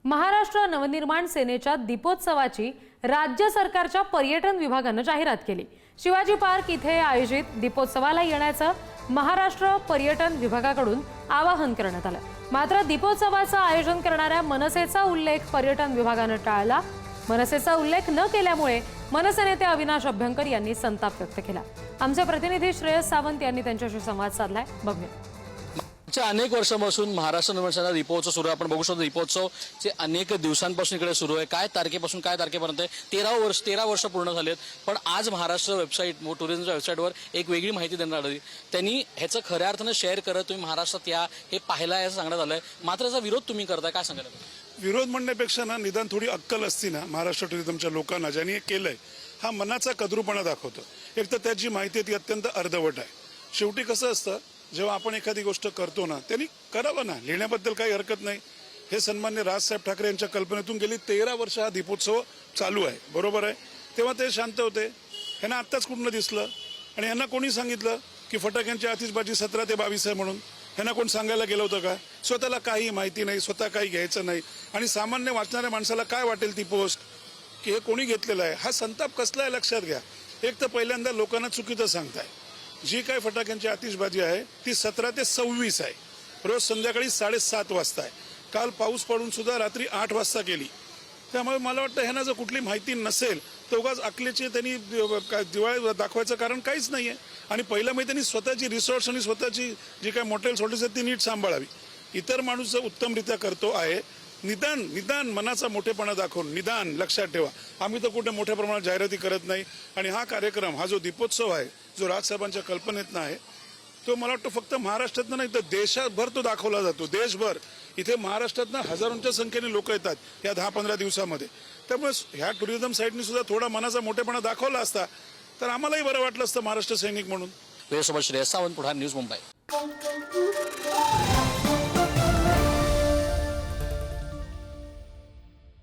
महाराष्ट्र नवनिर्माण सेनेच्या दीपोत्सवाची राज्य सरकारच्या पर्यटन विभागाने जाहिरात केली। शिवाजी पार्क इथे आयोजित दीपोत्सवाला येण्याचं महाराष्ट्र पर्यटन विभागाकडून आवाहन करण्यात आलं। मात्र दीपोत्सवाचं आयोजन करणाऱ्या मनसेचा उल्लेख पर्यटन विभागाने टाळला। मनसेचा उल्लेख न केल्यामुळे मनसे नेते अविनाश अभ्यंकर यांनी संताप व्यक्त केला। आमचे प्रतिनिधी श्रेयस सावंत यांनी त्यांच्याशी संवाद साधलाय, बघूया। अनेक वर्षांपासून महाराष्ट्र नवनिर्माण दीपोत्सव सुरू आहे। आपण बघू शकतो दीपोत्सवचे अनेक दिवसांपासून इकडे सुरू आहे। काय तारखेपासून काय तारखेपर्यंत 13 वर्ष पूर्ण झालेत। पण आज महाराष्ट्र वेबसाईट टुरिझमच्या वेबसाईटवर एक वेगळी माहिती देण्यात आली। त्यांनी ह्याचं खऱ्या अर्थानं शेअर करत तुम्ही महाराष्ट्रात या हे पाहायला असं सांगण्यात आलंय। मात्र याचा विरोध तुम्ही करताय, काय सांगाल? विरोध म्हणण्यापेक्षा ना निदान थोडी अक्कल असती ना महाराष्ट्र टुरिझमच्या लोकांना, ज्यांनी हे केलंय हा मनाचा कद्रूपणा दाखवतो। एक तर त्याची माहिती ती अत्यंत अर्धवट आहे। शेवटी कसं असतं, जेव्हा आपण एखादी गोष्ट करतो ना त्यांनी करावं ना, लिहिण्याबद्दल काही हरकत नाही। हे सन्मान्य राजसाहेब ठाकरे यांच्या कल्पनेतून गेली 13 वर्ष हा दीपोत्सव चालू आहे, बरोबर आहे। तेव्हा ते शांत होते, ह्यांना आत्ताच कुठनं दिसलं? आणि ह्यांना कोणी सांगितलं की फटाक्यांची आतिषबाजी 17 ते 22 आहे म्हणून? ह्यांना कोण सांगायला गेलं होतं का? स्वतःला काही माहिती नाही, स्वतः काही घ्यायचं नाही, आणि सामान्य वाचणाऱ्या माणसाला काय वाटेल ती पोस्ट की हे कोणी घेतलेलं आहे? हा संताप कसला आहे लक्षात घ्या। एक तर पहिल्यांदा लोकांना चुकीचं सांगताय। जी काय फटाक्यांची आतिषबाजी आहे ती 17 ते 26 आहे, रोज संध्याकाळी 7:30 वाजता आहे। काल पाऊस पडून सुद्धा रात्री 8 वाजता केली। त्यामुळे मला वाटतं ह्यांना जर कुठली माहिती नसेल तर उगाच अकलेची त्यांनी दिवाळी दाखवायचं कारण काहीच नाही आहे। आणि पहिलं म्हणजे त्यांनी स्वतःची रिसॉर्ट्स आणि स्वतःची जी काय मॉटेल्स हॉटेल्स आहेत ती नीट सांभाळावी। इतर माणूस जर उत्तमरित्या करतो आहे, निदान मनाचा मोठेपणा दाखवून निदान लक्षात ठेवा, आम्ही तर कुठे मोठ्या प्रमाणात जाहिराती करत नाही। आणि हा कार्यक्रम, हा जो दीपोत्सव आहे जो राजसाहेबांच्या कल्पनेतनं आहे, तो मला वाटतं फक्त महाराष्ट्रातनं नाही तर देशभर तो दाखवला जातो। देशभर इथे महाराष्ट्रातनं हजारोंच्या संख्येने लोक येतात या 10-15 दिवसामध्ये। त्यामुळे ह्या टुरिझम साईडनी सुद्धा थोडा मनाचा मोठेपणा दाखवला असता तर आम्हालाही बरं वाटलं असतं महाराष्ट्र सैनिक म्हणून। श्रेयस सावंत, पुढार न्यूज, मुंबई।